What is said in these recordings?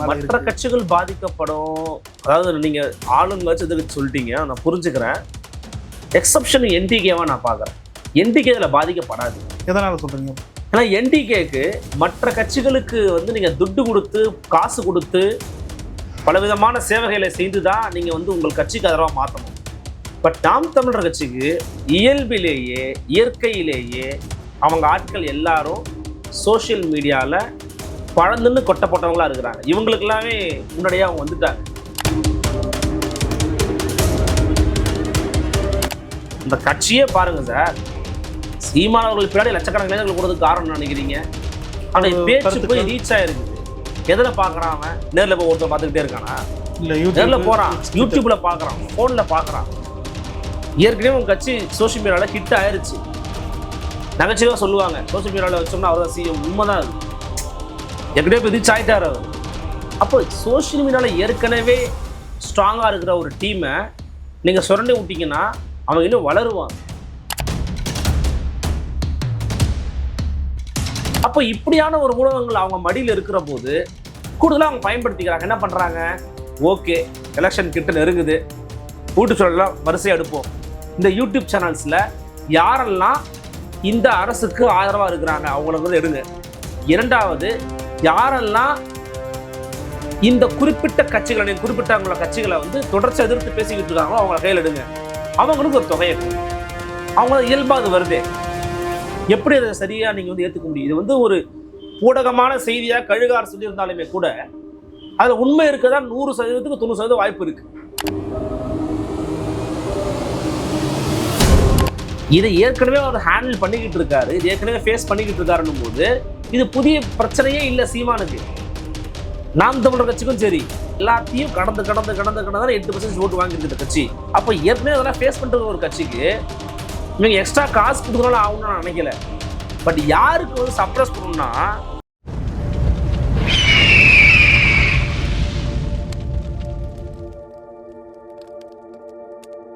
மற்ற கட்சிகள் பாதிக்கப்படும். அதாவது நீங்க ஆளுங்கட்சத்துக்கு சொல்லிட்டீங்க, நான் புரிஞ்சுக்கிறேன். எக்ஸப்ஷன் என்டிகேவா நான் பார்க்குறேன். என்டிகே இதில் பாதிக்கப்படாது. எதனால சொல்றீங்க? ஏன்னா என்டிகேக்கு மற்ற கட்சிகளுக்கு வந்து நீங்க துட்டு கொடுத்து காசு கொடுத்து பலவிதமான சேவைகளை செய்து தான் நீங்க வந்து உங்கள் கட்சிக்கு ஆதரவாக மாற்றணும். பட் நாம் தமிழர் கட்சிக்கு இயல்பிலேயே இயற்கையிலேயே அவங்க ஆட்கள் எல்லாரும் சோஷியல் மீடியாவில் பழந்துன்னு கொட்டப்பட்டவங்களா இருக்கிறாங்க. இவங்களுக்கு எல்லாமே முன்னாடியே அவங்க வந்துட்டாங்க. இந்த கட்சியே பாருங்க சார், சீமானவர்கள் பின்னாடி லட்சக்கணக்கில் இளைஞர்கள் கொடுத்ததுக்கு காரணம் நினைக்கிறீங்க. ஆனால் பேச்சு போய் ரீச் ஆயிருக்கு. எதில் பார்க்குறான் அவன்? நேரில் போய் ஒருத்தர் பார்த்துக்கிட்டே இருக்கானா? இல்லை, நேரில் போகிறான், யூடியூப்ல பார்க்குறான், ஃபோனில் பார்க்குறான். ஏற்கனவே உங்கள் கட்சி சோஷியல் மீடியாவில் ஹிட் ஆயிடுச்சு. நகைச்சுவாக சொல்லுவாங்க, சோஷியல் மீடியாவில் வச்சோம்னா அவர் தான் சிஎம். உண்மைதான் அது. ஏற்கனவே இப்போ ரீச் ஆகிட்டார் அவர். அப்போ சோஷியல் மீடியாவில் ஏற்கனவே ஸ்ட்ராங்காக இருக்கிற ஒரு டீமை நீங்கள் சுரண்டி விட்டீங்கன்னா அவங்க இன்னும் வளருவாங்க. அப்போ இப்படியான ஒரு ஊடகங்கள் அவங்க மடியில் இருக்கிற போது கூடுதலாக அவங்க பயன்படுத்திக்கிறாங்க. என்ன பண்ணுறாங்க? ஓகே, எலெக்ஷன் கிட்ட நெருங்குது, வீட்டு சொல்லலாம் வரிசையாக எடுப்போம். இந்த யூடியூப் சேனல்ஸில் யாரெல்லாம் இந்த அரசுக்கு ஆதரவாக இருக்கிறாங்க அவங்களுக்கு வந்து எடுங்க. இரண்டாவது, யாரெல்லாம் இந்த குறிப்பிட்ட கட்சிகளை குறிப்பிட்ட கட்சிகளை வந்து தொடர்ச்சி எதிர்த்து பேசிக்கிட்டு இருக்காங்களோ அவங்கள கையில் எடுங்க. அவங்களுக்கு ஒரு தொகையை அவங்க இயல்பாக அது வருதே. எப்படி அதை சரியா நீங்க வந்து ஏற்றுக்க முடியும்? இது வந்து ஒரு ஊடகமான செய்தியா கழுகார் சொல்லியிருந்தாலுமே கூட அதுல உண்மை இருக்கதா 100%க்கு 90% வாய்ப்பு இருக்கு. இதை ஏற்கனவே அவர் ஹேண்டில் பண்ணிக்கிட்டு இருக்காரு, இது ஏற்கனவே ஃபேஸ் பண்ணிக்கிட்டு இருக்காருன்னும் போது இது புதிய பிரச்சனையே இல்லை சீமானுக்கு. நாம் தமிழர் கட்சிக்கும் சரி, எல்லாத்தையும் கடந்து 8% ஓட்டு வாங்கியிருக்கிற கட்சி. அப்போ ஏற்கனவே அதெல்லாம் ஃபேஸ் பண்ணுற ஒரு கட்சிக்கு இவங்க எக்ஸ்ட்ரா காசு கொடுக்கறனால ஆகணும்னு நான் நினைக்கல. பட் யாருக்கு வந்து சப்ரஸ் பண்ணணும்னா,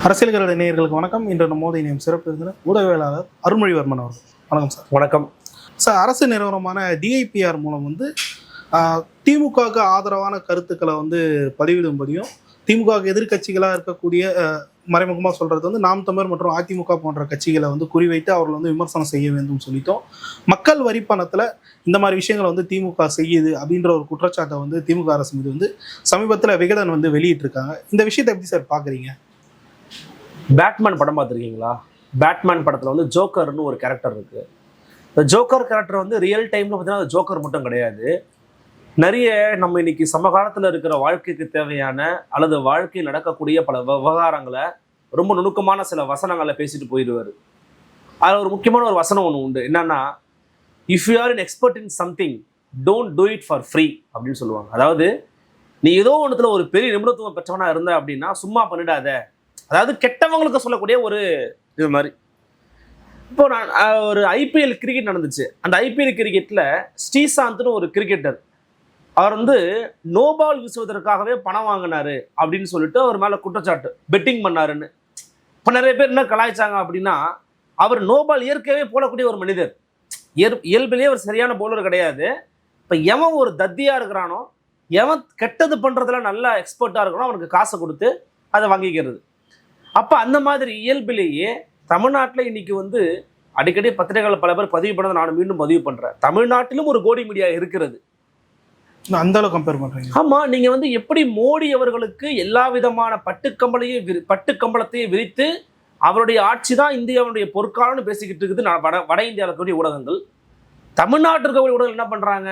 அரசியல்கள நேயர்களுக்கு வணக்கம். இன்று நம்மோடு இணையும் சிறப்பு விருந்தினர் ஊடகவியலாளர் அருள்மொழிவர்மன் அவர்கள். வணக்கம் சார். வணக்கம் சார். அரசு நிறுவனமான டிஐபிஆர் மூலம் வந்து திமுகவுக்கு ஆதரவான கருத்துக்களை வந்து பதிவிடும்படியும், திமுகவுக்கு எதிர்கட்சிகளாக இருக்கக்கூடிய மறைமுகமாக சொல்கிறது வந்து நாம் தமிழர் மற்றும் அதிமுக போன்ற கட்சிகளை வந்து குறிவைத்து அவர்கள் வந்து விமர்சனம் செய்ய வேண்டும் சொல்லிட்டோம். மக்கள் வரி பணத்தில் இந்த மாதிரி விஷயங்களை வந்து திமுக செய்யுது அப்படின்ற ஒரு குற்றச்சாட்டை வந்து திமுக அரசு மீது வந்து சமீபத்தில் விகடன் வந்து வெளியிட்டிருக்காங்க. இந்த விஷயத்தை எப்படி சார் பார்க்குறீங்க? பேட்மேன் படம் பார்த்துருக்கீங்களா? பேட்மேன் படத்தில் வந்து ஜோக்கர்னு ஒரு கேரக்டர் இருக்குது. இந்த ஜோக்கர் கேரக்டர் வந்து ரியல் டைமில் பார்த்தீங்கன்னா அது ஜோக்கர் மட்டும் கிடையாது. நிறைய நம்ம இன்னைக்கு சமகாலத்தில் இருக்கிற வாழ்க்கைக்கு தேவையான அல்லது வாழ்க்கையில் நடக்கக்கூடிய பல விவகாரங்களை ரொம்ப நுணுக்கமான சில வசனங்களை பேசிட்டு போயிடுவார். அதில் ஒரு முக்கியமான ஒரு வசனம் ஒன்று உண்டு. என்னன்னா, if you are in expert in something don't do it for free அப்படின்னு சொல்லுவாங்க. அதாவது நீ ஏதோ ஒன்றுத்துல ஒரு பெரிய நிபுணத்துவம் பெற்றவனா இருந்த அப்படின்னா சும்மா பண்ணிடாத. அதாவது கெட்டவங்களுக்கு சொல்லக்கூடிய ஒரு இது மாதிரி. இப்போ நான் ஒரு ஐபிஎல் கிரிக்கெட் நடந்துச்சு. அந்த ஐபிஎல் கிரிக்கெட்டில் ஸ்ரீசாந்த்னு ஒரு கிரிக்கெட்டர், அவர் வந்து நோபால் வீசுவதற்காகவே பணம் வாங்கினாரு அப்படின்னு சொல்லிட்டு அவர் மேலே குற்றச்சாட்டு, பெட்டிங் பண்ணாருன்னு. இப்போ நிறைய பேர் என்ன கலாய்ச்சாங்க அப்படின்னா, அவர் நோபால் இயற்கையாகவே போடக்கூடிய ஒரு மனிதர், இயல்பிலேயே ஒரு சரியான பவுலர் கிடையாது. இப்போ எவன் ஒரு தத்தியாக இருக்கிறானோ, எவன் கெட்டது பண்ணுறதுல நல்லா எக்ஸ்பர்ட்டாக இருக்கிறானோ அவனுக்கு காசை கொடுத்து அதை வாங்கிக்கிறது. அப்போ அந்த மாதிரி இயல்பிலேயே தமிழ்நாட்டில் இன்னைக்கு வந்து அடிக்கடி பத்திரிகைகள் பல பேர் பதிவு பண்ணதை நான் மீண்டும் பதிவு பண்ணுறேன். தமிழ்நாட்டிலும் ஒரு கோடி மீடியா இருக்கிறது. அந்த அளவு கம்பேர் பண்றீங்க? ஆமா. நீங்க வந்து எப்படி மோடி அவர்களுக்கு எல்லா விதமான பட்டுக்கம்பளத்தையும் விரித்து அவருடைய ஆட்சி தான் இந்தியாவுடைய பொற்காலம்னு பேசிக்கிட்டு இருக்குது வட இந்தியாவில் இருக்கக்கூடிய ஊடகங்கள். தமிழ்நாட்டில் இருக்கக்கூடிய ஊடகங்கள் என்ன பண்றாங்க?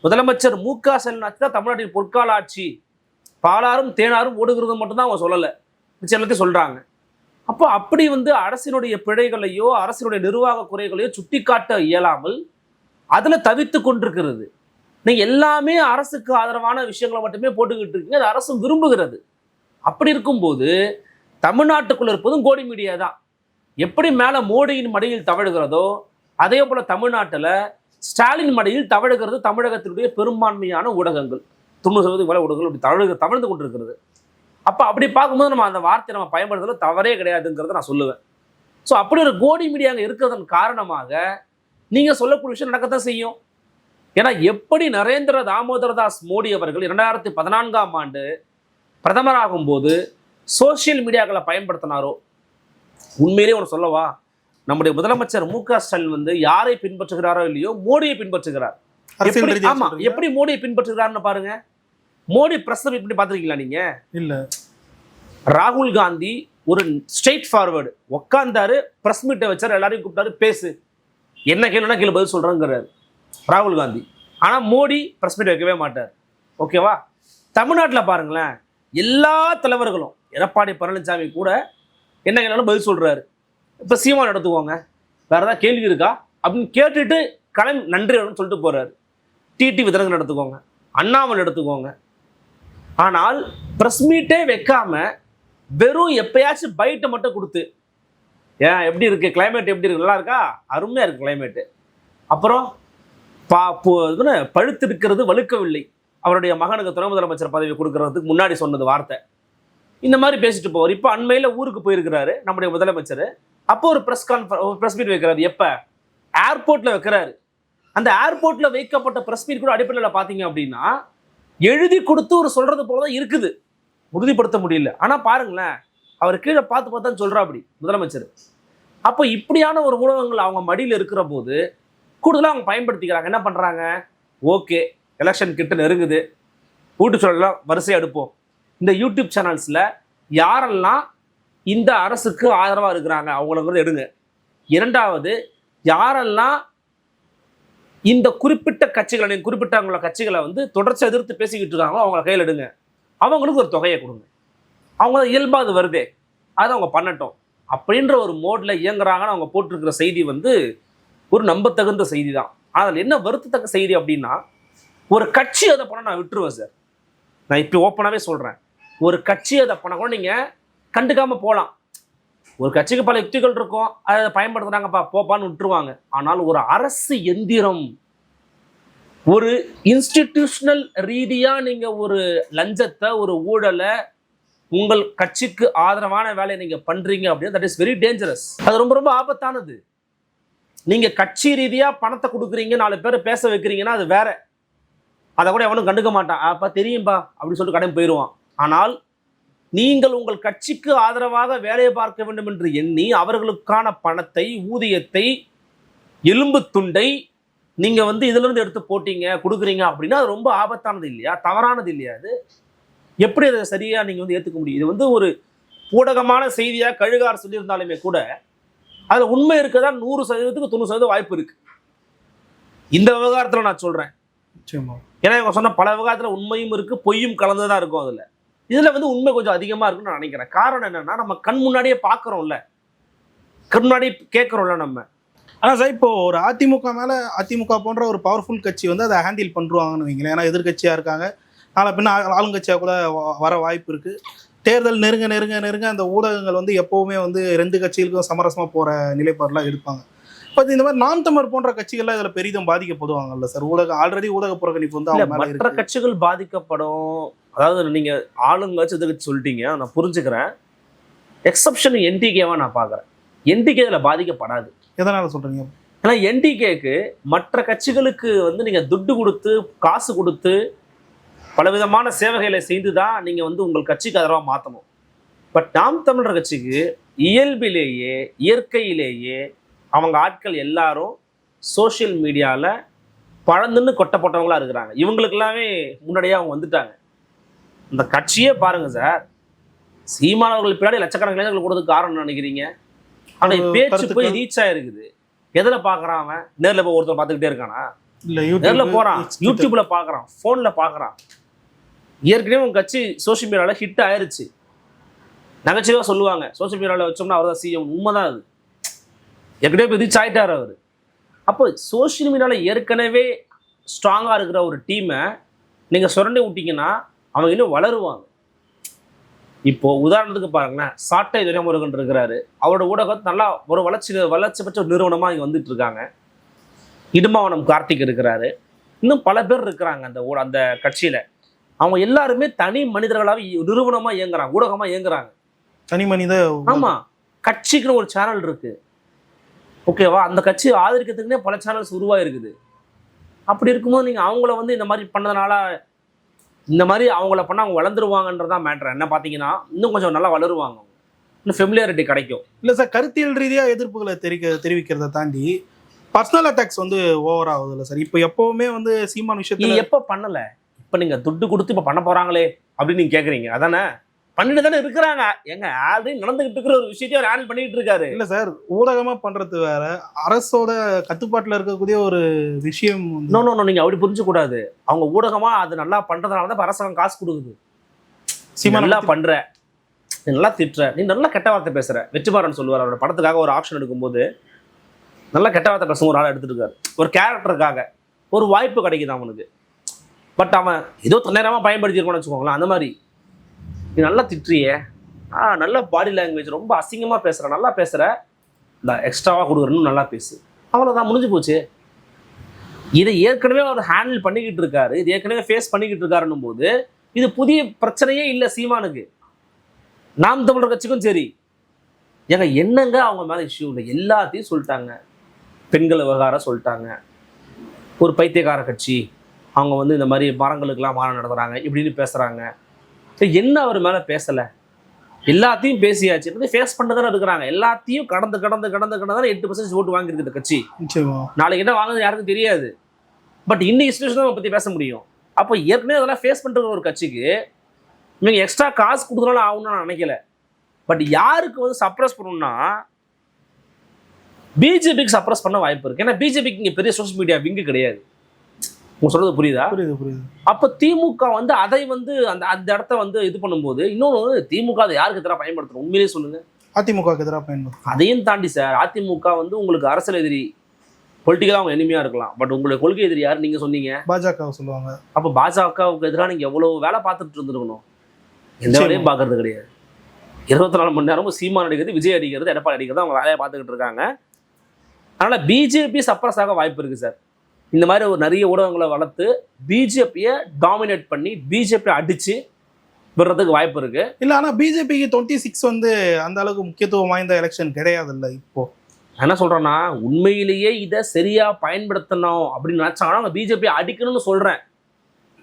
முதலமைச்சர் மு.க. ஸ்டாலின் ஆட்சி தான் தமிழ்நாட்டின் பொற்கால ஆட்சி, பாலாரும் தேனாரும் ஓடுகிறது மட்டும்தான் அவங்க சொல்லலை, எல்லாத்தையும் சொல்றாங்க. அப்போ அப்படி வந்து அரசினுடைய பிழைகளையோ அரசினுடைய நிர்வாக குறைகளையோ சுட்டி காட்ட இயலாமல் அதுல தவித்து கொண்டிருக்கிறது. நீங்க எல்லாமே அரசுக்கு ஆதரவான விஷயங்களை மட்டுமே போட்டுக்கிட்டு இருக்கீங்க. அது அரசு விரும்புகிறது. அப்படி இருக்கும்போது தமிழ்நாட்டுக்குள்ள இருப்பதும் கோடி மீடியா தான். எப்படி மேல மோடியின் மடியில் தவழுகிறதோ அதே போல தமிழ்நாட்டில் ஸ்டாலின் மடியில் தவழுகிறது தமிழகத்தினுடைய பெரும்பான்மையான ஊடகங்கள். 90% மேல ஊடகங்கள் அப்படி தவழ்ந்து கொண்டிருக்கிறது. அப்போ அப்படி பார்க்கும்போது நம்ம அந்த வார்த்தையை நம்ம பயன்படுத்துறது தவறே கிடையாதுங்கிறத நான் சொல்லுவேன். ஸோ அப்படி ஒரு கோடி மீடியாங்க இருக்கிறதன் காரணமாக நீங்கள் சொல்லக்கூடிய விஷயம் நடக்கத்தான் செய்யும். ஏன்னா எப்படி நரேந்திர தாமோதர தாஸ் மோடி அவர்கள் 2014ஆம் ஆண்டு பிரதமராகும் போது சோசியல் மீடியாக்களை பயன்படுத்தினாரோ, உண்மையிலேயே ஒன்று சொல்லவா, நம்முடைய முதலமைச்சர் மு.க. ஸ்டாலின் வந்து யாரை பின்பற்றுகிறாரோ இல்லையோ மோடியை பின்பற்றுகிறார். ஆமா, எப்படி மோடியை பின்பற்றுகிறார்னு பாருங்க. மோடி பிரஸ் மீட் பண்ணி பார்த்துருக்கீங்களா நீங்க? இல்ல. ராகுல் காந்தி ஒரு ஸ்ட்ரெயிட் ஃபார்வர்டு உட்காந்தாரு, பிரஸ் மீட்டை வச்சாரு, எல்லாரையும் கூப்பிட்டாரு, பேசு, என்ன கேள்வினா கேள்வி பதில் சொல்றேங்கிறாரு ராகுல் காந்தி. ஆனா மோடி பிரஸ் மீட் வைக்கவே மாட்டார். ஓகேவா? தமிழ்நாட்டில் பாருங்களேன், எல்லா தலைவர்களும், எடப்பாடி பழனிசாமி கூட என்ன கேள்வினாலும் பதில் சொல்றாரு. இப்போ சீமான் எடுத்துக்கோங்க, வேற ஏதாவது கேள்வி இருக்கா அப்படின்னு கேட்டுட்டு நன்றி சொல்லிட்டு போறாரு. டிடி விதரங்கன் எடுத்துக்கோங்க, அண்ணாமலை எடுத்துக்கோங்க. ஆனால் பிரஸ் மீட்டே வைக்காம வெறும் எப்பயாச்சும் பைட்டை மட்டும் கொடுத்து, ஏன் எப்படி இருக்கு கிளைமேட், எப்படி இருக்கு, நல்லா இருக்கா, அருமையா இருக்கு கிளைமேட்டு, அப்புறம் பழுத்து இருக்கிறது வலுக்கவில்லை, அவருடைய மகனுக்கு துணை முதலமைச்சர் பதவி கொடுக்கறதுக்கு முன்னாடி சொன்னது வார்த்தை, இந்த மாதிரி பேசிட்டு போவார். இப்போ அண்மையில் ஊருக்கு போயிருக்கிறாரு நம்முடைய முதலமைச்சர். அப்போ ஒரு பிரஸ் மீட் வைக்கிறாரு. எப்போ? ஏர்போர்ட்ல வைக்கிறாரு. அந்த ஏர்போர்ட்ல வைக்கப்பட்ட பிரஸ் மீட் கூட அடிப்படையில் பார்த்தீங்க அப்படின்னா எழுதி கொடுத்து ஒரு சொல்றது போலதான் இருக்குது, உறுதிப்படுத்த முடியல. ஆனா பாருங்களேன், அவர் கீழே பார்த்து தான் சொல்றா அப்படி முதலமைச்சர். அப்போ இப்படியான ஒரு ஊடகங்கள் அவங்க மடியில் இருக்கிற போது கூடுதலாக அவங்க பயன்படுத்திக்கிறாங்க. என்ன பண்றாங்க? ஓகே, எலெக்ஷன் கிட்ட நெருங்குது, கூட்டு சொல்லலாம் வரிசை எடுப்போம். இந்த யூடியூப் சேனல்ஸ்ல யாரெல்லாம் இந்த அரசுக்கு ஆதரவா இருக்கிறாங்க அவங்களுக்கு எடுங்க. இரண்டாவது, யாரெல்லாம் இந்த குறிப்பிட்ட கட்சிகளை, குறிப்பிட்ட கட்சிகளை வந்து தொடர்ச்சி எதிர்த்து பேசிக்கிட்டு இருக்காங்களோ அவங்கள கையில் எடுங்க, அவங்களுக்கு ஒரு தொகையை கொடுங்க, அவங்க இயல்பா அது வருதே அதை அவங்க பண்ணட்டும் அப்படின்ற ஒரு மோட்ல இயங்குறாங்கன்னு அவங்க போட்டிருக்கிற செய்தி வந்து ஒரு நம்பத்தகுந்த செய்தி தான். அதில் என்ன வருத்தத்தக்க செய்தி அப்படின்னா, ஒரு கட்சி அதை பண்ண நான் விட்டுருவேன் சார். நான் இப்போ ஓப்பனாகவே சொல்கிறேன், ஒரு கட்சி அதை பண்ண கூட நீங்கள் கண்டுக்காமல் போகலாம். ஒரு கட்சிக்கு பல யுக்திகள் இருக்கும், அதை பயன்படுத்துகிறாங்கப்பா போப்பான்னு விட்டுருவாங்க. ஆனால் ஒரு அரசு எந்திரம், ஒரு இன்ஸ்டிடியூஷனல் ரீதியாக நீங்கள் ஒரு லஞ்சத்தை, ஒரு ஊழலை உங்கள் கட்சிக்கு ஆதரவான வேலையை நீங்கள் பண்ணுறீங்க அப்படின்னா தட் இஸ் வெரி டேஞ்சரஸ். அது ரொம்ப ரொம்ப ஆபத்தானது. நீங்கள் கட்சி ரீதியாக பணத்தை கொடுக்குறீங்க, 4 பேர் பேச வைக்கிறீங்கன்னா அது வேற, அதை கூட எவனும் கண்டுக்க மாட்டான், அப்போ தெரியும்பா அப்படின்னு சொல்லிட்டு கடன் போயிடுவான். ஆனால் நீங்கள் உங்கள் கட்சிக்கு ஆதரவாக வேலையை பார்க்க வேண்டும் என்று எண்ணி அவர்களுக்கான பணத்தை, ஊதியத்தை, எலும்பு துண்டை நீங்க வந்து இதுல இருந்து எடுத்து போட்டீங்க கொடுக்குறீங்க அப்படின்னா அது ரொம்ப ஆபத்தானது இல்லையா, தவறானது இல்லையா? அது எப்படி அதை சரியா நீங்க வந்து ஏத்துக்க முடியும்? இது வந்து ஒரு ஊடகமான செய்தியா கழுகார் சொல்லியிருந்தாலுமே கூட அதுல உண்மை இருக்கதா 100%க்கு 90% வாய்ப்பு இருக்கு. இந்த விவகாரத்துல நான் சொல்றேன். ஏன்னா இவங்க சொன்ன பல விவகாரத்துல உண்மையும் இருக்கு, பொய்யும் கலந்துதான் இருக்கும். அதுல இதுல வந்து உண்மை கொஞ்சம் அதிகமா இருக்குன்னு நான் நினைக்கிறேன். காரணம் என்னன்னா, நம்ம கண் முன்னாடியே பாக்குறோம்ல, கண் முன்னாடியே கேட்கறோம்ல நம்ம. ஆனால் சார், இப்போ ஒரு அதிமுக மேலே, அதிமுக போன்ற ஒரு பவர்ஃபுல் கட்சி வந்து அதை ஹேண்டில் பண்ணுவாங்கன்னு வைங்களேன். ஏன்னா எதிர்கட்சியாக இருக்காங்க, நாளை பின்ன ஆளுங்கட்சியாக கூட வர வாய்ப்பு இருக்குது. தேர்தல் நெருங்க நெருங்க நெருங்க அந்த ஊடகங்கள் வந்து எப்போவுமே வந்து 2 கட்சிகளுக்கும் சமரசமாக போகிற நிலைப்பாடெலாம் எடுப்பாங்க. பட் இந்த மாதிரி நாம் தமிழர் போன்ற கட்சிகள்லாம் இதில் பெரிதும் பாதிக்கப்படுவாங்கல்ல சார்? ஆல்ரெடி ஊடக புறக்கணிப்பு வந்து மற்ற கட்சிகள் பாதிக்கப்படும். அதாவது நீங்கள் ஆளுங்கட்சி எதிர்கட்சி சொல்லிட்டீங்க, நான் புரிஞ்சுக்கிறேன். எக்ஸப்ஷன் என்டிகேவா நான் பார்க்குறேன். என்டிகே இதில் பாதிக்கப்படாது. எதனால சொல்றீங்க? ஏன்னா என்டிகேக்கு மற்ற கட்சிகளுக்கு வந்து நீங்க துட்டு கொடுத்து, காசு கொடுத்து, பலவிதமான சேவைகளை செய்து தான் நீங்க வந்து உங்கள் கட்சிக்கு ஆதரவாக மாற்றணும். பட் நாம் தமிழர் கட்சிக்கு இயல்பிலேயே, இயற்கையிலேயே அவங்க ஆட்கள் எல்லாரும் சோசியல் மீடியாவில் பழந்துன்னு கொட்டப்பட்டவங்களா இருக்கிறாங்க. இவங்களுக்கெல்லாமே முன்னாடியே அவங்க வந்துட்டாங்க. இந்த கட்சியே பாருங்க சார், சீமானவர்கள் பின்னாடி லட்சக்கணக்கில் இளைஞர்கள் கொடுத்ததுக்கு காரணம் நினைக்கிறீங்க? ஆனா பேச்சு போய் ரீச் ஆயிருக்குது. எதுல பாக்குறான் அவன்? நேர்ல போய் ஒருத்தர் பார்த்துக்கிட்டே இருக்கானா? இல்ல, நேர்ல போறான், யூடியூப்ல பாக்குறான், போன்ல பாக்குறான். ஏற்கனவே உங்க கட்சி சோசியல் மீடியால ஹிட் ஆயிருச்சு. நகைச்சுவையா சொல்லுவாங்க, சோசியல் மீடியால வச்சோம்னா அவர் தான் சிஎம். உண்மைதான் அது. ஏற்கனவே ரீச் ஆயிட்டாரு அவரு. அப்போ சோசியல் மீடியால ஏற்கனவே ஸ்ட்ராங்கா இருக்கிற ஒரு டீமை நீங்க சுரண்டி விட்டீங்கன்னா அவங்க இன்னும் வளருவாங்க. இப்போ உதாரணத்துக்கு பாருங்களேன், சாட்டை துரைமுருகன் இருக்கிறாரு, அவரோட ஊடகம் நல்லா ஒரு வளர்ச்சி பெற்ற ஒரு நிறுவனமா இங்க வந்துட்டு இருக்காங்க. இடுமாவனம் கார்த்திக் இருக்கிறாரு, இன்னும் பல பேர் இருக்கிறாங்க அந்த கட்சியில. அவங்க எல்லாருமே தனி மனிதர்களாக நிறுவனமா இயங்குறாங்க, ஊடகமா இயங்குறாங்க. தனி மனித, ஆமா, கட்சிக்குன்னு ஒரு சேனல் இருக்கு. ஓகேவா? அந்த கட்சி ஆதரிக்கிறதுக்குன்னே பல சேனல்ஸ் உருவாயிருக்குது. அப்படி இருக்கும்போது நீங்கள் அவங்கள வந்து இந்த மாதிரி பண்ணதுனால இந்த மாதிரி அவங்கள பண்ணால் அவங்க வளர்ந்துருவாங்கன்றதான் மேட்ரு. என்ன பார்த்தீங்கன்னா இன்னும் கொஞ்சம் நல்லா வளருவாங்க, இன்னும் ஃபெமிலியாரிட்டி கிடைக்கும். இல்லை சார், கருத்தியல் ரீதியாக எதிர்ப்புகளை தெரிவிக்கிறத தாண்டி பர்சனல் அட்டாக்ஸ் வந்து ஓவர் ஆகுது இல்லை சார்? இப்போ எப்போவுமே வந்து சீமான் விஷயத்தில் எப்போ பண்ணலை, இப்போ நீங்கள் துட்டு கொடுத்து இப்போ பண்ண போகிறாங்களே அப்படின்னு நீங்கள் கேட்குறீங்க. அதானே பண்ணிட்டு தானே இருக்கிறாங்க. எங்க ஆல்ரெடி நடந்துகிட்டு இருக்கிற ஒரு விஷயத்தையும் அவர் ஹேண்டில் பண்ணிட்டு இருக்காரு. இல்லை சார், ஊடகமாக பண்ணுறது வேற, அரசோட கட்டுப்பாட்டில் இருக்கக்கூடிய ஒரு விஷயம். நோ நீங்கள் அப்படி புரிஞ்சக்கூடாது. அவங்க ஊடகமாக அது நல்லா பண்ணுறதுனால தான் அரசாங்கம் காசு கொடுக்குது. சீமான் நல்லா பண்ணுற, நீ நல்லா திட்டுற, நீ நல்லா கெட்ட வார்த்தை பேசுகிற. வெற்றிமாறன் சொல்லுவார், அவரோட படத்துக்காக ஒரு ஆப்ஷன் எடுக்கும்போது நல்லா கெட்ட வார்த்தை பேசும் ஒரு ஆள் எடுத்துட்டு இருக்காரு. ஒரு கேரக்டருக்காக ஒரு வாய்ப்பு கிடைக்குது அவனுக்கு. பட் அவன் ஏதோ நேரமாக பயன்படுத்தியிருக்கோன்னு வச்சுக்கோங்களேன். அந்த மாதிரி நீ நல்லா திட்டுறியே, நல்ல பாடி லாங்குவேஜ், ரொம்ப அசிங்கமாக பேசுகிற, நல்லா பேசுகிற, இல்லை எக்ஸ்ட்ராவாக கொடுக்குறன்னு நல்லா பேசு, அவ்வளோதான், முடிஞ்சு போச்சு. இதை ஏற்கனவே அவர் ஹேண்டில் பண்ணிக்கிட்டு இருக்காரு, இது ஏற்கனவே ஃபேஸ் பண்ணிக்கிட்டு இருக்காருன்னும் போது இது புதிய பிரச்சனையே இல்லை சீமானுக்கு. நாம் தமிழர் கட்சிக்கும் சரி, ஏங்க என்னங்க அவங்க மேலே இஷ்யூ இல்லை, எல்லாத்தையும் சொல்லிட்டாங்க. பெண்கள் விவகாரம் சொல்லிட்டாங்க. ஒரு பைத்தியக்கார கட்சி, அவங்க வந்து இந்த மாதிரி மரங்களுக்கெல்லாம் மாறம் நடத்துகிறாங்க இப்படின்னு பேசுகிறாங்க. என்ன அவர் மேலே பேசலை, எல்லாத்தையும் பேசியாச்சு, ஃபேஸ் பண்ண தானே இருக்கிறாங்க. எல்லாத்தையும் கடந்து 8% ஓட்டு வாங்கியிருக்குது கட்சி. நாளைக்கு என்ன வாங்குறது யாருக்கும் தெரியாது. பட் இன்னும் இன்ஸ்டியூஷன் தான் பற்றி பேச முடியும். அப்போ ஏற்கனவே அதெல்லாம் ஃபேஸ் பண்ணுற ஒரு கட்சிக்கு இவங்க எக்ஸ்ட்ரா காசு கொடுத்தனால ஆகும்னு நான் நினைக்கல. பட் யாருக்கு வந்து சப்ரஸ் பண்ணணும்னா பிஜேபிக்கு சப்ரஸ் பண்ண வாய்ப்பு இருக்கு. ஏன்னா பிஜேபிக்கு இங்கே பெரிய சோஷியல் மீடியா விங்கு கிடையாது. உங்க சொல்றது புரியுதா? புரியுது. அப்போ திமுக வந்து அதை வந்து அந்த இடத்த வந்து இது பண்ணும்போது இன்னொன்று திமுக அதை யாருக்கு எதிராக பயன்படுத்தணும் உண்மையிலேயே சொல்லுங்க? அதிமுகவுக்கு எதிராக பயன்படுத்தும். அதையும் தாண்டி சார், அதிமுக வந்து உங்களுக்கு அரசியல் எதிரி, பொலிட்டிக்கலாக அவங்க எளிமையா இருக்கலாம். பட் உங்களுக்கு கொள்கை எதிரி யார் நீங்க சொன்னீங்க? பாஜக சொல்லுவாங்க. அப்போ பாஜகவுக்கு எதிராக நீங்க எவ்வளவு வேலை பார்த்துட்டு இருந்துருக்கணும்? எந்த வேலையும் பார்க்கறது கிடையாது. 24 மணி நேரமும் சீமான் அடிக்கிறது, விஜய் அடிக்கிறது, எடப்பாடி அடிக்கிறது, அவங்க வேலையை பார்த்துக்கிட்டு இருக்காங்க. அதனால பிஜேபி சப்ரஸ் ஆக வாய்ப்பு இருக்கு சார். இந்த மாதிரி ஒரு நிறைய ஊடகங்களை வளர்த்து பிஜேபியை டாமினேட் பண்ணி பிஜேபி அடிச்சு விடுறதுக்கு வாய்ப்பு இருக்கு. இல்லை, ஆனால் பிஜேபிக்கு 26 வந்து அந்த அளவுக்கு முக்கியத்துவம் வாய்ந்த எலெக்ஷன் கிடையாது இல்லை. இப்போ என்ன சொல்றேன்னா, உண்மையிலேயே இதை சரியா பயன்படுத்தணும் அப்படின்னு நினைச்சாங்கன்னா அவங்க பிஜேபி அடிக்கணும்னு சொல்றேன்.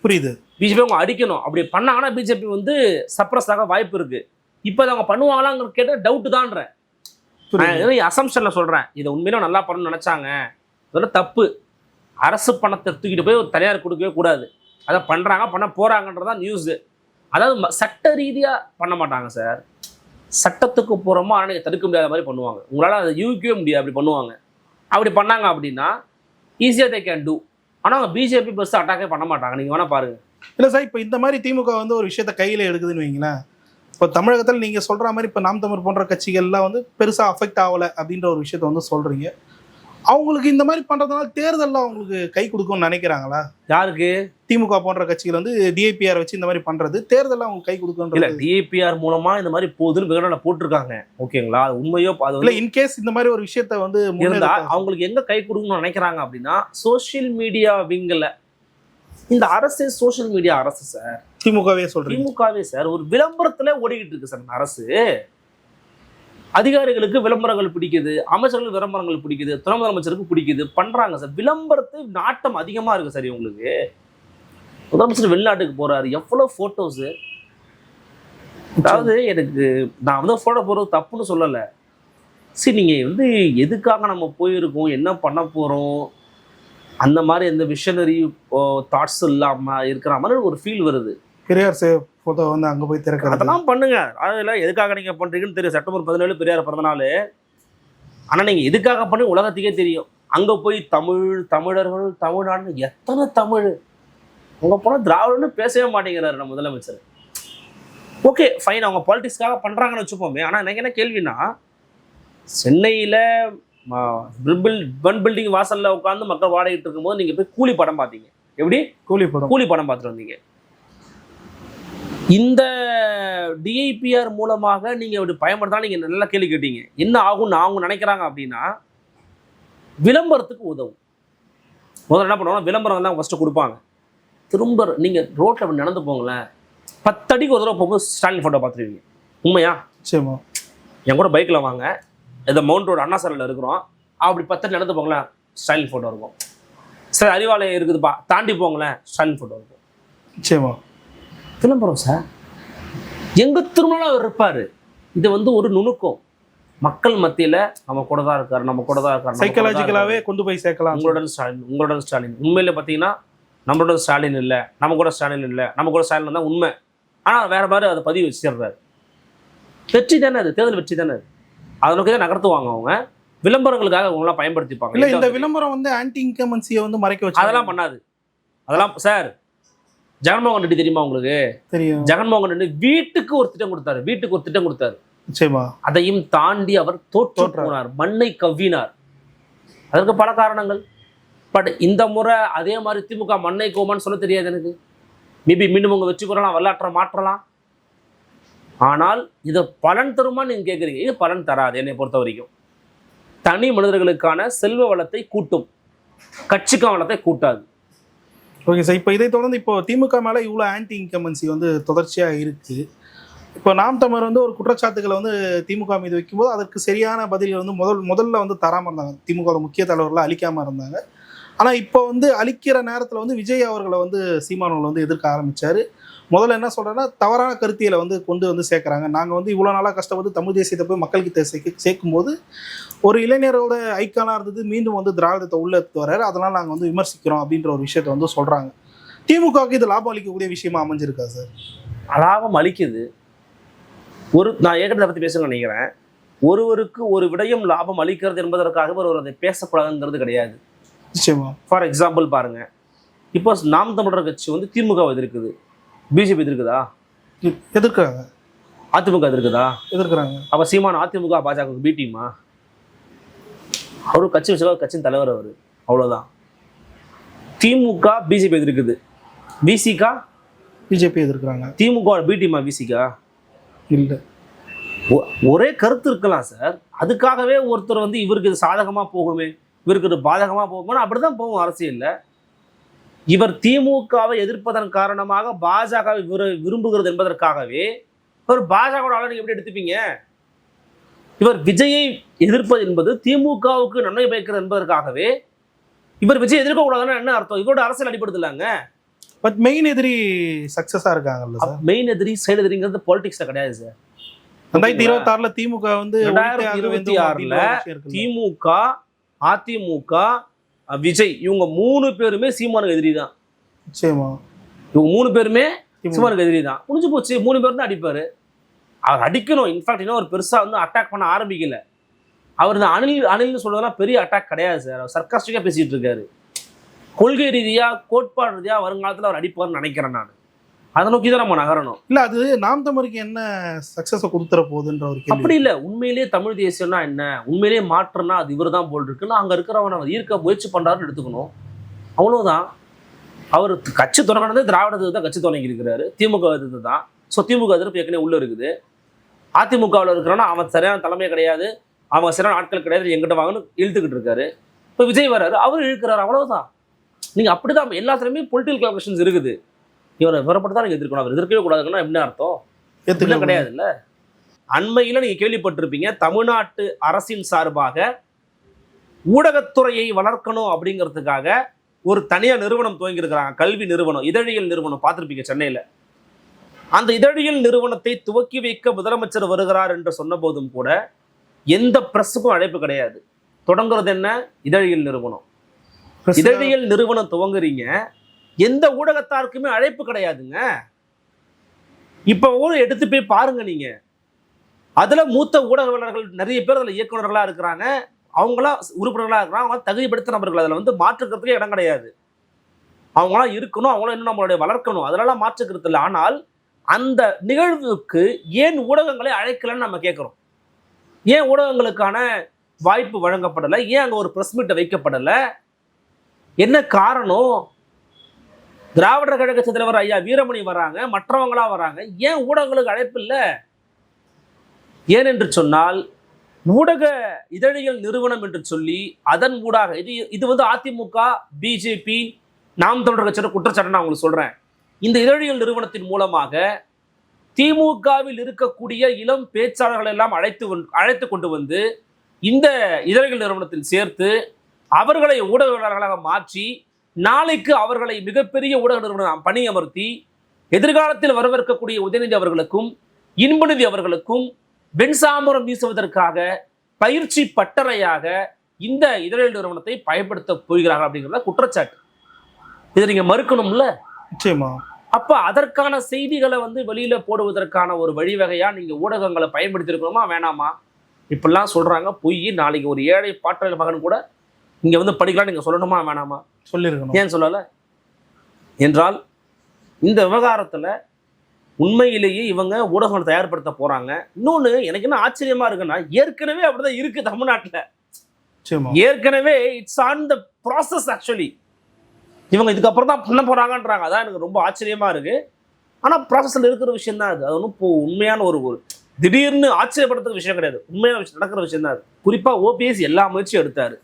புரியுது. பிஜேபி அவங்க அடிக்கணும். அப்படி பண்ணாங்கன்னா பிஜேபி வந்து சப்ரஸ் ஆக வாய்ப்பு இருக்கு. இப்போ அவங்க பண்ணுவாங்களாங்கிற கேட்ட டவுட் தான்றேன். அசம்ஷன்ல சொல்றேன். இதை உண்மையிலும் நல்லா பண்ணணும்னு நினைச்சாங்க, இதெல்லாம் தப்பு. அரசு பணத்தை தூக்கிட்டு போய் ஒரு தனியார் கொடுக்கவே கூடாது. அதை பண்ணுறாங்க, பண்ண போகிறாங்கன்றதான் நியூஸு. அதாவது சட்ட ரீதியாக பண்ண மாட்டாங்க சார். சட்டத்துக்கு போகிறோமோ ஆனால் நீங்கள் தடுக்க முடியாத மாதிரி பண்ணுவாங்க. உங்களால் அதை யூகிக்கவே முடியாது, அப்படி பண்ணுவாங்க. அப்படி பண்ணாங்க அப்படின்னா ஈஸியாக தே கேன் டூ. ஆனால் அவங்க பிஜேபி பஸ் அட்டாக்கே பண்ண மாட்டாங்க. நீங்கள் வேணால் பாருங்கள். இல்லை சார், இப்போ இந்த மாதிரி திமுக வந்து ஒரு விஷயத்தை கையில் எடுக்குதுன்னு வைங்களேன். இப்போ தமிழகத்தில் நீங்கள் சொல்கிற மாதிரி இப்போ நாம் தமிழ் போன்ற கட்சிகள்லாம் வந்து பெருசாக அஃபெக்ட் ஆகலை அப்படின்ற ஒரு விஷயத்த வந்து சொல்கிறீங்க. அவங்களுக்கு இந்த மாதிரி பண்றதுனால தேர்தலில் அவங்களுக்கு கை கொடுக்கும்னு நினைக்கிறாங்களா? யாருக்கு? திமுக போன்ற கட்சிகள் வந்து டிஐபிஆர் வச்சு இந்த மாதிரி பண்றது தேர்தலில் அவங்க கை கொடுக்கும். இல்ல, டிஐபிஆர் மூலமா இந்த மாதிரி போகுதுன்னு விகடனை போட்டிருக்காங்க. ஓகேங்களா? அது உண்மையோ இல்ல, இன்கேஸ் இந்த மாதிரி ஒரு விஷயத்த வந்து அவங்களுக்கு எங்க கை கொடுக்கணும்னு நினைக்கிறாங்க அப்படின்னா சோசியல் மீடியா விங்கல. இந்த அரசு சோசியல் மீடியா அரசு சார். திமுகவே சொல்றேன். திமுகவே சார் ஒரு விளம்பரத்துல ஓடிக்கிட்டு இருக்கு சார் இந்த அரசு. அதிகாரிகளுக்கு விளம்பரங்கள் பிடிக்குது, அமைச்சர்களுக்கு விளம்பரங்கள் பிடிக்குது, துணை முதலமைச்சருக்கு பிடிக்குது, பண்றாங்க சார். விளம்பரத்து நாட்டம் அதிகமா இருக்கு சார் உங்களுக்கு. முதலமைச்சர் வெளிநாட்டுக்கு போறாரு, எவ்வளவு போட்டோஸ். அதாவது எனக்கு நான் வந்து போட்டோ போறது தப்புன்னு சொல்லலை. சரி, நீங்க வந்து எதுக்காக நம்ம போயிருக்கோம், என்ன பண்ண போறோம், அந்த மாதிரி எந்த விஷனரி தாட்ஸ் இல்லாம இருக்கிற மாதிரி ஒரு ஃபீல் வருது. பெரியார் போட்டோ வந்து அங்கே போய் திறக்கிறது, அதெல்லாம் பண்ணுங்க. அதில் எதுக்காக நீங்கள் பண்ணுறீங்கன்னு தெரியும். செப்டம்பர் 17 பெரியார் பிறந்தநாள். ஆனால் நீங்கள் எதுக்காக பண்ணி உலகத்துக்கே தெரியும். அங்கே போய் தமிழர்கள் தமிழ்நாடுன்னு எத்தனை தமிழ், அங்கே போனால் திராவிடன்னு பேசவே மாட்டேங்கிறாரு நம்ம முதலமைச்சர். ஓகே ஃபைன், அவங்க பாலிட்டிக்ஸ்க்காக பண்ணுறாங்கன்னு வச்சுப்போமே. ஆனால் எனக்கு என்ன கேள்வினா, சென்னையில் பில்டிங் வாசலில் உட்காந்து மக்கள் வாடகைட்டு இருக்கும்போது நீங்கள் போய் கூலி படம் பார்த்தீங்க. எப்படி கூலி படம் பார்த்துட்டு வந்தீங்க. இந்த டிஐபிஆர் மூலமாக நீங்கள் இப்படி பயன்படுத்தா நீங்கள் நல்லா கேள்வி கேட்டீங்க. என்ன ஆகும்னு அவங்க நினைக்கிறாங்க அப்படின்னா, விளம்பரத்துக்கு உதவும். முதல்ல என்ன பண்ணுவாங்க, விளம்பரம் தான் ஃபஸ்ட்டு கொடுப்பாங்க. திரும்ப நீங்கள் ரோட்டில் அப்படி நடந்து போங்களேன், 10 அடிக்கு ஒரு தடவை போகும்போது ஸ்டாலின் ஃபோட்டோ பார்த்துருவீங்க. உண்மையா? சரிம்மா, என் கூட பைக்கில் வாங்க, இதை மவுண்ட் ரோடு அண்ணா சாலையில் இருக்கிறோம், அப்படி 10 அடி நடந்து போங்களேன், ஸ்டாலின் ஃபோட்டோ இருக்கும். சார் அறிவாலயம் இருக்குதுப்பா, தாண்டி போங்களேன், ஸ்டாலின் ஃபோட்டோ இருக்கும். நிச்சயமா விளம்பரம் சார், எங்க திருமணம் அவர் இருப்பாரு. இது வந்து ஒரு நுணுக்கம், மக்கள் மத்தியில நம்ம கூட தான் இருக்காரு, நம்ம கூட தான் இருக்காரு, சைக்காலஜிக்கலாவே கொண்டு போய் சேர்க்கலாம். உங்களுடன் ஸ்டாலின் உண்மையில பார்த்தீங்கன்னா நம்மளோட ஸ்டாலின் இல்லை, நம்ம கூட ஸ்டாலின் இல்லை, நம்ம கூட ஸ்டாலின் தான் உண்மை. ஆனால் வேற மாதிரி அதை பதிவு வச்சிடுறாரு. வெற்றி தானே அது, தேர்தல் வெற்றி தானே அது. அதை நோக்கி தான் நகர்த்துவாங்க அவங்க, விளம்பரங்களுக்காக அவங்களாம் பயன்படுத்திப்பாங்க. இல்லை, இந்த விளம்பரம் வந்து ஆன்டி இன்கமன்சியை வந்து மறைக்க வச்சு அதெல்லாம் பண்ணாது. அதெல்லாம் சார், ஜெகன்மோகன் ரெட்டி தெரியுமா உங்களுக்கு? தெரியும். ஜெகன்மோகன் ரெட்டி வீட்டுக்கு ஒரு திட்டம் கொடுத்தாரு, வீட்டுக்கு ஒரு திட்டம் கொடுத்தாரு. நிச்சயமா அதையும் தாண்டி அவர் தோற்று போனார், மண்ணை கவ்வினார். அதற்கு பல காரணங்கள். பட் இந்த முறை அதே மாதிரி திமுக மண்ணை கோமான்னு சொல்ல தெரியாது எனக்கு. மேபி மீண்டும் உங்க வெற்றி பெறலாம், வரலாற்றை மாற்றலாம். ஆனால் இதை பலன் தருமா நீங்க கேட்குறீங்க, இது பலன் தராது. என்னை பொறுத்த வரைக்கும் தனி மனிதர்களுக்கான செல்வ வளத்தை கூட்டும், கட்சிக்கான வளத்தை கூட்டாது. ஓகே சார், இப்போ இதை தொடர்ந்து இப்போ திமுக மேலே இவ்வளோ ஆன்டி இன்கமன்சி வந்து தொடர்ச்சியாக இருக்குது. இப்போ நாம் தமிழர் வந்து ஒரு குற்றச்சாட்டுகளை வந்து திமுக மீது வைக்கும்போது அதற்கு சரியான பதில் வந்து முதல்ல வந்து தராமல் இருந்தாங்க. திமுக முக்கிய தலைவர்களை அழிக்காமல் இருந்தாங்க. ஆனால் இப்போ வந்து அழிக்கிற நேரத்தில் வந்து விஜய் அவர்களை வந்து சீமானவர்கள் வந்து எதிர்க்க ஆரம்பித்தார். முதல்ல என்ன சொல்கிறேன்னா, தவறான கருத்தியலை வந்து கொண்டு வந்து சேர்க்குறாங்க. நாங்கள் வந்து இவ்வளோ நாளாக கஷ்டப்பட்டு தமிழ் தேசியத்தை போய் மக்கள்கிட்ட சேர்க்கும்போது ஒரு இளைஞரோட ஐக்கானாக இருந்தது மீண்டும் வந்து திராவிடத்தை உள்ள எடுத்து வர்றாரு, அதனால் நாங்கள் வந்து விமர்சிக்கிறோம் அப்படின்ற ஒரு விஷயத்தை வந்து சொல்கிறாங்க. திமுகவுக்கு இது லாபம் அளிக்கக்கூடிய விஷயமா அமைஞ்சிருக்கா சார்? லாபம் அளிக்குது. நான் ஏற்கனவே பற்றி பேச நினைக்கிறேன். ஒருவருக்கு ஒரு விடயம் லாபம் அளிக்கிறது என்பதற்காக ஒருவர் அதை பேசக்கூடாதுங்கிறது கிடையாது. நிச்சயமா. ஃபார் எக்ஸாம்பிள் பாருங்க, இப்போ நாம் தமிழர் கட்சி வந்து திமுக எதிர்க்குது, பிஜேபி எதிர்க்குதா? எதிர்க்கிறாங்க. அதிமுக எதிர்க்குதா? எதிர்க்கிறாங்க. அப்ப சீமான் அதிமுக பாஜக பி டீமா? அவரு கட்சி வச்சு கட்சியின் தலைவர் அவரு, அவ்வளவுதான். திமுக பிஜேபி எதிர்க்குது, விசிகா பிஜேபி எதிர்க்கிறாங்க. திமுக பி டீமா விசிகா? இல்லை. ஒரே கருத்து இருக்கலாம் சார், அதுக்காகவே ஒருத்தர் வந்து இவருக்கு இது சாதகமா போகுமே, இவருக்கு இது பாதகமா போகுமே, அப்படிதான் போகும் அரசியல்ல. இவர் திமுகவை எதிர்ப்பதன் காரணமாக பாஜகவை விரும்புகிறது என்பதற்காகவே இவர் பாஜக ஆளை எப்படி எடுத்துப்பீங்க? இவர் விஜயை எதிர்ப்பது என்பது திமுகவுக்கு நன்மை பயக்கிறது என்பதற்காகவே இவர் விஜய் எதிர்க்க கூடாதுன்னு என்ன அர்த்தம்? இவரோட அரசியல் அடிப்படுது இல்லைங்க. பட் மெயின் எதிரி சக்சஸா இருக்காங்கல்ல சார். மெயின் எதிரி சைடு எதிரிங்கிறது பாலிடிக்ஸ்ல கிடையாது சார். 2026 திமுக வந்து 2026 திமுக, அதிமுக, விஜய் இவங்க 3 பேருமே சீமானுக்கு எதிரி தான். நிச்சயமா. இவங்க 3 பேருமே சீமானுக்கு எதிரி தான். முடிஞ்சு போச்சு. 3 பேரும் தான் அடிப்பாரு. அவர் அடிக்கணும். இன்ஃபேக்ட் இன்னும் ஒரு பெருசா வந்து அட்டாக் பண்ண ஆரம்பிக்கல. அவர் இந்த அணில்னு சொல்றதெல்லாம் பெரிய அட்டாக் கிடையாது சார். அவர் சர்க்காஸ்டிக்கா பேசிட்டு இருக்காரு. கொள்கை ரீதியா, கோட்பாடு ரீதியா வருங்காலத்தில் அவர் அடிப்பார்னு நினைக்கிறேன் நான். அதை நோக்கி தான் நம்ம நகரணும். இல்ல, அது நாம் தமிழுக்கு என்ன சக்சஸை கொடுத்துற போகுதுன்ற ஒரு கேள்வி. அப்படி இல்லை. உண்மையிலேயே தமிழ் தேசியம்னா என்ன, உண்மையிலேயே மாற்றம்னா அது இவர் தான் போல் இருக்குன்னு அங்கே இருக்கிறவன் அவர் ஈர்க்க முயற்சி பண்ணுறாருன்னு எடுத்துக்கணும். அவ்வளோதான். அவர் கட்சி தொடங்கினது திராவிடத்துக்கு தான் கட்சி தொடங்கி இருக்கிறாரு, திமுக எதிர்த்து தான். ஸோ திமுக எதிர்ப்பு ஏற்கனவே உள்ளே இருக்குது. அதிமுகவில் இருக்கிறான்னா அவன் சரியான தலைமை கிடையாது, அவங்க சரியான ஆட்கள் கிடையாது, எங்கிட்ட வாங்கன்னு இழுத்துக்கிட்டு இருக்காரு. இப்போ விஜய் வர்றாரு, அவர் இழுக்கிறாரு, அவ்வளோதான். நீங்கள் அப்படி தான் எல்லாத்துலேயுமே பொலிட்டிக்கல் கால்குலேஷன்ஸ் இருக்குது. இவரை விவரப்பட்டு தான் நீங்கள் எதிர்க்கணும். அவர் எதிர்க்கவே கூடாதுன்னா என்ன அர்த்தம்? எதுவும் கிடையாது இல்லை. அண்மையில் நீங்கள் கேள்விப்பட்டிருப்பீங்க, தமிழ்நாட்டு அரசின் சார்பாக ஊடகத்துறையை வளர்க்கணும் அப்படிங்கிறதுக்காக ஒரு தனியார் நிறுவனம் துவங்கியிருக்கிறாங்க, கல்வி நிறுவனம், இதழியல் நிறுவனம். பார்த்துருப்பீங்க சென்னையில். அந்த இதழியல் நிறுவனத்தை துவக்கி வைக்க முதலமைச்சர் வருகிறார் என்று சொன்ன போதும் கூட எந்த பிரஸுக்கும் அழைப்பு கிடையாது. தொடங்குறது என்ன? இதழியல் நிறுவனம். இதழியல் நிறுவனம் துவங்குறீங்க, எந்த ஊடகத்தாருக்குமே அழைப்பு கிடையாதுங்க. இப்ப எடுத்து போய் பாருங்க நீங்க. அதுல மூத்த ஊடகவியலாளர்கள் நிறைய பேர் அதுல இயக்குநர்களா இருக்கிறாங்க, அவங்களாம் உறுப்பினர்களா இருக்கிறாங்க, அவங்க தகுதிப்படுத்த நபர்கள். அதுல வந்து மாற்றுக்கிறதுக்கே இடம் கிடையாது. அவங்களாம் இருக்கணும், அவங்களாம் இன்னும் நம்மளுடைய வளர்க்கணும், அதெல்லாம் மாற்றுக்கிறது இல்லை. ஆனால் அந்த நிகழ்வுக்கு ஏன் ஊடகங்களை அழைக்கலன்னு நம்ம கேட்கிறோம். ஏன் ஊடகங்களுக்கான வாய்ப்பு வழங்கப்படலை? ஏன் அங்க ஒரு பிரஸ் மீட்டை வைக்கப்படலை? என்ன காரணம்? திராவிடர் கழக தலைவர் ஐயா வீரமணி வராங்க, மற்றவங்களா வராங்க, ஏன் ஊடகங்களுக்கு அழைப்பு இல்லை? ஏனென்று சொன்னால் ஊடக இதழியல் நிறுவனம் என்று சொல்லி அதன் ஊடாக இது வந்து அதிமுக, பிஜேபி, நாம் தமிழர் கட்சியோட குற்றச்சாட்டு நான் உங்களுக்கு சொல்றேன். இந்த இதழியல் நிறுவனத்தின் மூலமாக திமுகவில் இருக்கக்கூடிய இளம் பேச்சாளர்கள் எல்லாம் அழைத்து கொண்டு வந்து இந்த இதழியல் நிறுவனத்தில் சேர்த்து அவர்களை ஊடகவியலாளர்களாக மாற்றி நாளைக்கு அவர்களை மிகப்பெரிய ஊடக நிறுவனம் பணியமர்த்தி எதிர்காலத்தில் வரவிருக்கக்கூடிய உதயநிதி அவர்களுக்கும் இன்பநிதி அவர்களுக்கும் வெண்சாமரம் வீசுவதற்காக பயிற்சி பட்டறையாக இந்த இதழியல் நிறுவனத்தை பயன்படுத்த போகிறார்கள் அப்படிங்கிறத குற்றச்சாட்டு. இதை நீங்க மறுக்கணும்ல. நிச்சயமா. அப்ப அதற்கான செய்திகளை வெளியில போடுவதற்கான ஒரு வழிவகையா நீங்க ஊடகங்களை பயன்படுத்தி இருக்கணுமா வேணாமா? இப்படிலாம் சொல்றாங்க. பொய். நாளைக்கு ஒரு ஏழை பாட்டல் மகன் கூட இங்க படிக்கலாம் நீங்க சொல்லணுமா வேணாமா? சொல்லிருக்கணும். ஏன் சொல்லல? என்றால் இந்த விவகாரத்துல உண்மையிலேயே இவங்க ஊடகங்களை தயார்படுத்த போறாங்க. இன்னொன்னு எனக்கு என்ன ஆச்சரியமா இருக்குன்னா, ஏற்கனவே அப்படிதான் இருக்கு தமிழ்நாட்டுல. ஏற்கனவே it's on the process. Actually இவங்க இதுக்கப்புறம் தான் பண்ண போறாங்கன்றாங்க. அதான் எனக்கு ரொம்ப ஆச்சரியமா இருக்கு. ஆனா ப்ராசஸ்ல இருக்கிற விஷயம் தான் அது. அது ஒன்றும் இப்போ உண்மையான ஒரு திடீர்னு ஆச்சரியப்படுத்துற விஷயம் கிடையாது. உண்மையான விஷயம் நடக்கிற விஷயம் தான் அது. குறிப்பா ஓபிஎஸ் எல்லா முயற்சியும் எடுத்தாரு.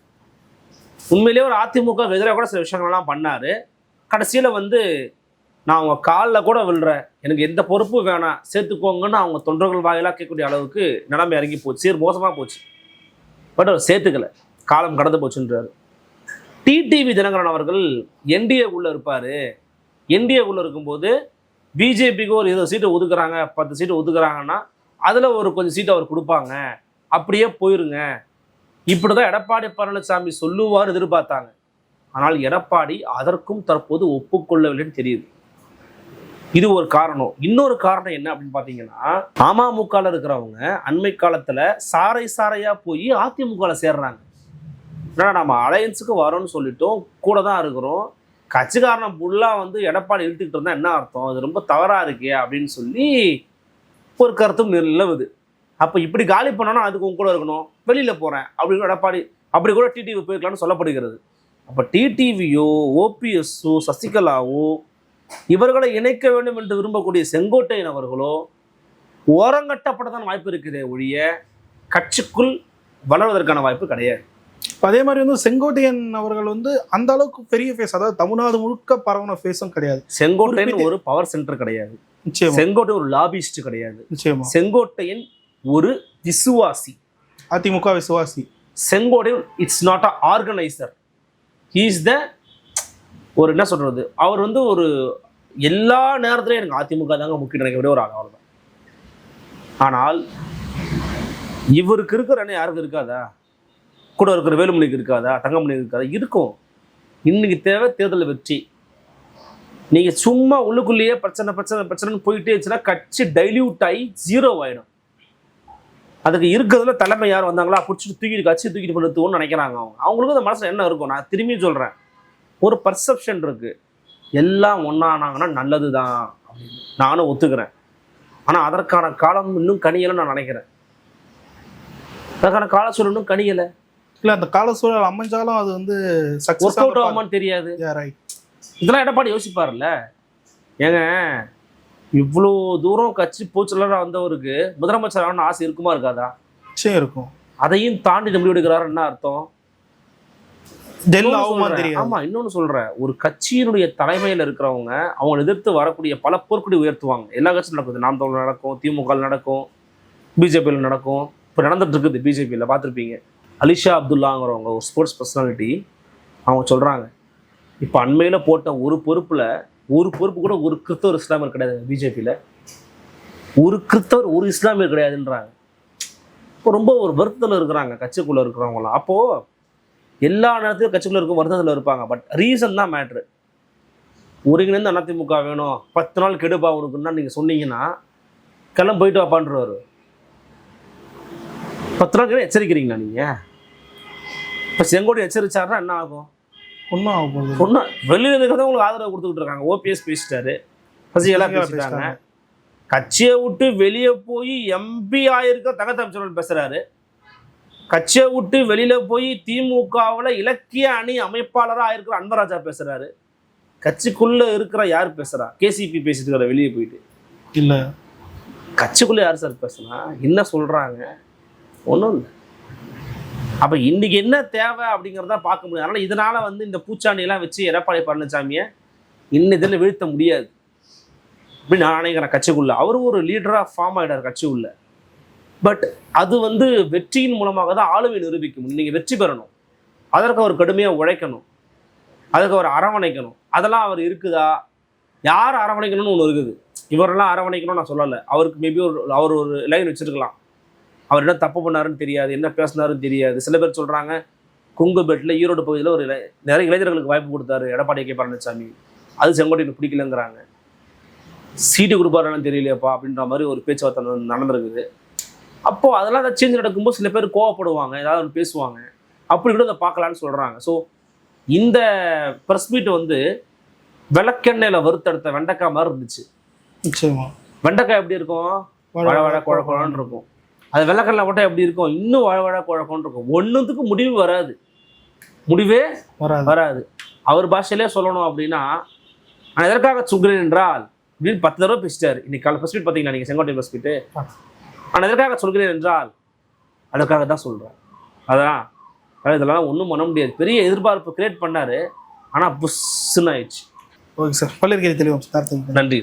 உண்மையிலேயே ஒரு அதிமுக எதிராக கூட சில விஷயங்கள்லாம் பண்ணாரு. கடைசியில நான் அவங்க காலில் கூட விழுறேன், எனக்கு எந்த பொறுப்பும் வேணாம் சேர்த்துக்கோங்கன்னு அவங்க தொண்டர்கள் வாயிலாக கேட்கக்கூடிய அளவுக்கு நிலைமை இறங்கி போச்சு. மோசமாக போச்சு. பட் அவர் சேர்த்துக்கல. காலம் கடந்து போச்சுன்றாரு. டிடிவி தினகரன் அவர்கள் என்டிஏ உள்ள இருப்பார். என்டிஏ உள்ள இருக்கும்போது பிஜேபிக்கு ஒரு 20 சீட்டு ஒதுக்குறாங்க, 10 சீட்டு ஒதுக்குறாங்கன்னா அதில் ஒரு கொஞ்சம் சீட்டு அவர் கொடுப்பாங்க, அப்படியே போயிருங்க, இப்படி தான் எடப்பாடி பழனிசாமி சொல்லுவார் எதிர்பார்த்தாங்க. ஆனால் எடப்பாடி அதற்கும் தற்போது ஒப்புக்கொள்ளவில்லைன்னு தெரியுது. இது ஒரு காரணம். இன்னொரு காரணம் என்ன அப்படின்னு பார்த்தீங்கன்னா, அமமுகவில் இருக்கிறவங்க அண்மை காலத்தில் சாரை சாரையா போய் அதிமுகவில் சேர்றாங்க. ஏன்னா நம்ம அலையன்ஸுக்கு வரோன்னு சொல்லிட்டோம், கூட தான் இருக்கிறோம், கட்சிக்காரனை ஃபுல்லாக எடப்பாடி இழுத்துக்கிட்டு இருந்தால் என்ன அர்த்தம், அது ரொம்ப தவறாக இருக்கே அப்படின்னு சொல்லி ஒரு கருத்தும் நிலவுது. அப்போ இப்படி காலி பண்ணோன்னா அதுக்கு உங்க கூட இருக்கணும், வெளியில் போகிறேன் அப்படின்னு எடப்பாடி அப்படி கூட டிடிவி போயிருக்கலாம்னு சொல்லப்படுகிறது. அப்போ டிடிவியோ ஓபிஎஸ்ஸோ சசிகலாவோ இவர்களை இணைக்க வேண்டும் என்று விரும்பக்கூடிய செங்கோட்டையன் அவர்களோ ஓரங்கட்டப்பட்டதான் வாய்ப்பு இருக்குதே ஒழிய கட்சிக்குள் வளர்வதற்கான வாய்ப்பு கிடையாது. அதே மாதிரி செங்கோட்டையன் அவர்கள் அந்த அளவுக்கு பெரிய ஃபேஸ், அதாவது தமிழ்நாடு முழுக்க பரவன ஃபேஸும் கிடையாது. செங்கோட்டையன் ஒரு பவர் சென்டர் கிடையாது. செங்கோட்டையன் ஒரு லாபிஸ்ட் கிடையாது. செங்கோட்டையன் ஒரு விசுவாசி, அதிமுக விசுவாசி. Sengottaiyan it's not a organiser. He is the ஒரு என்ன சொல்றது, அவர் ஒரு எல்லா நேரத்திலையும் எனக்கு அதிமுக தாங்க முக்கியம் நினைக்கக்கூடிய ஒரு ஆள், அவ்வளவுதான். ஆனால் இவருக்கு இருக்கிற யாருக்கு இருக்காதா? கூட இருக்கிற வேலுமணிக்கு இருக்காதா? தங்கமணிக்கு இருக்காதா? இருக்கும். இன்னைக்கு தேவை தேர்தல் வெற்றி. நீங்க சும்மா உள்ளுக்குள்ளேயே பிரச்சனை பிரச்சனை பிரச்சனைன்னு போயிட்டே இருந்துச்சுன்னா கட்சி டைல்யூட் ஆகி 0 ஆயிடும். அதுக்கு இருக்கிறதுல தலைமை யார் வந்தாங்களா பிடிச்சிட்டு தூக்கிட்டு கட்சி தூக்கிட்டு பண்ணுறதுன்னு நினைக்கிறாங்க. அவங்களுக்கு அந்த மனசுல என்ன இருக்கும்? நான் திரும்பி சொல்றேன், ஒரு பர்செப்ஷன் இருக்கு, எல்லாம் ஒன்னானாங்கன்னா நல்லது தான் அப்படின்னு நானும் ஒத்துக்கிறேன். ஆனால் அதற்கான காலம் இன்னும் கனியலைன்னு நான் நினைக்கிறேன். அதற்கான கால சூழல் இன்னும் கனியலை. இல்லை, அந்த கால சூழல் அமைஞ்சாலும் அது ஒர்க் அவுட் ஆகுமான்னு தெரியாது. இதெல்லாம் எடப்பாடி யோசிப்பார்ல. ஏங்க இவ்வளோ தூரம் கட்சி போச்சலராக வந்தவருக்கு முதலமைச்சர் ஆகணும்னு ஆசை இருக்குமா இருக்காதா? நிச்சயம் இருக்கும். அதையும் தாண்டி முடிவு எடுக்கிறாரு. என்ன அர்த்தம்? ஆமா, இன்னொன்னு சொல்றேன், ஒரு கட்சியினுடைய தலைமையில இருக்கிறவங்க அவங்க எதிர்த்து வரக்கூடிய பல போர்க்குடி உயர்த்துவாங்க. எல்லா கட்சியும் நடக்குது. நாம் தமிழர் நடக்கும், திமுக நடக்கும், பிஜேபியில் நடக்கும். இப்போ நடந்துட்டு இருக்குது பிஜேபியில் பார்த்துருப்பீங்க. அலிஷா அப்துல்லாங்கிறவங்க ஒரு ஸ்போர்ட்ஸ் பர்சனாலிட்டி, அவங்க சொல்றாங்க, இப்போ அண்மையில் போட்ட ஒரு பொறுப்பு கூட ஒரு கிறிஸ்தவர் இஸ்லாமியர் கிடையாது பிஜேபியில். ஒரு கிறிஸ்தவர் ஒரு இஸ்லாமியர் கிடையாதுன்றாங்க. இப்போ ரொம்ப ஒரு வருத்தத்தில் இருக்கிறாங்க கட்சிக்குள்ளே இருக்கிறவங்களாம். அப்போது எல்லா நேரத்தையும் கட்சிக்குள்ள இருக்கும் வருத்தத்தில் இருப்பாங்க. பட் ரீசன் தான் மேட்ரு. ஒருங்கிணைந்து அதிமுக வேணும், 10 நாள் கெடுப்பா உனக்குன்னா நீங்கள் சொன்னீங்கன்னா கிளம்பி போயிட்டு வாப்பான்றவர். 10 நாள் எச்சரிக்கிறீங்களா நீங்கள்? இப்போ செங்கோட்டை எச்சரிச்சாருன்னா என்ன ஆகும்? ஒன்றும் வெளியில் இருக்கிறத உங்களுக்கு ஆதரவு கொடுத்துக்கிட்டு இருக்காங்க. ஓபிஎஸ் பேசிட்டாரு, சசிகலா பேசிட்டாங்க. கட்சியை விட்டு வெளியே போய் எம்பி ஆயிருக்க தங்கத்த அமைச்சர்கள் பேசுறாரு. கட்சியை விட்டு வெளியில போய் திமுகவில் இலக்கிய அணி அமைப்பாளராக இருக்கிற அன்பராஜா பேசுறாரு. கட்சிக்குள்ள இருக்கிற யார் பேசுறா? கேசிபி பேசிட்டு இருக்கிற வெளியே போயிட்டு இல்ல. கட்சிக்குள்ள யார் சார் பேசுனா? என்ன சொல்றாங்க? ஒன்றும் இல்லை. அப்ப இன்னைக்கு என்ன தேவை அப்படிங்கிறத பார்க்க முடியாது. அதனால இதனால இந்த பூச்சாண்டியெல்லாம் வச்சு எடப்பாடி பழனிசாமியை இன்னதில் வீழ்த்த முடியாது அப்படின்னு நான் நினைக்கிறேன். கட்சிக்குள்ள அவரும் ஒரு லீடரா ஃபார்ம் ஆயிடார் கட்சி உள்ள. பட் அது வெற்றியின் மூலமாக தான் ஆளுமை நிரூபிக்கும். நீங்கள் வெற்றி பெறணும், அதற்கு அவர் கடுமையாக உழைக்கணும். அதுக்கு அவர் அரவணைக்கணும். அதெல்லாம் அவர் இருக்குதா? யார் அரவணைக்கணும்னு ஒன்று இருக்குது. இவரெல்லாம் அரவணைக்கணும்னு நான் சொல்லலை. அவருக்கு மேபி அவர் ஒரு லைன் வச்சுருக்கலாம். அவர் என்ன தப்பு பண்ணாருன்னு தெரியாது, என்ன பேசினாருன்னு தெரியாது. சில பேர் சொல்கிறாங்க கொங்குபேட்டில் ஈரோடு பகுதியில் ஒரு நிறைய இளைஞர்களுக்கு வாய்ப்பு கொடுத்தாரு எடப்பாடி கே பழனிசாமி, அது செங்கோட்டையனுக்கு பிடிக்கலங்கிறாங்க. சீட்டு கொடுப்பாருன்னு தெரியலையாப்பா அப்படின்ற மாதிரி ஒரு பேச்சுவார்த்தை நடந்திருக்குது. அப்போது அதெல்லாம் அதை சேஞ்ச் நடக்கும்போது சில பேர் கோவப்படுவாங்க, ஏதாவது ஒன்று பேசுவாங்க. அப்படி கூட அதை பார்க்கலான்னு சொல்கிறாங்க. ஸோ இந்த ப்ரெஸ் மீட் வந்து விளக்கெண்ணெயில் வறுத்தெடுத்த வெண்டைக்காய் மாதிரி இருந்துச்சு. நிச்சயமா வெண்டைக்காய் எப்படி இருக்கும்? வழ குழக்கொழன்னு இருக்கும். அது வெள்ளக்கடலை போட்டால் எப்படி இருக்கும்? இன்னும் வழ குழக்கொன்னு இருக்கும். ஒன்றுத்துக்கு முடிவு வராது, முடிவே வராது. அவர் பாஷையிலே சொல்லணும் அப்படின்னா, நான் எதற்காக சொல்கிறேன் என்றால் அப்படின்னு 10 தடவை பேசிட்டாரு. இன்னைக்கு காலை ப்ரெஸ் மீட் பார்த்தீங்களா நீங்கள்? செங்கோட்டை ப்ரெஸ் மீட்டு. நான் எதற்காக சொல்கிறேன் என்றால் அதற்காக தான் சொல்கிறேன். அதான் இதெல்லாம் ஒன்றும் பண்ண முடியாது. பெரிய எதிர்பார்ப்பு கிரியேட் பண்ணாரு, ஆனால் புஷ்ஷுன்னு ஆயிடுச்சு. ஓகே சார், பள்ளியர்கேரி தெளிவாக நன்றி.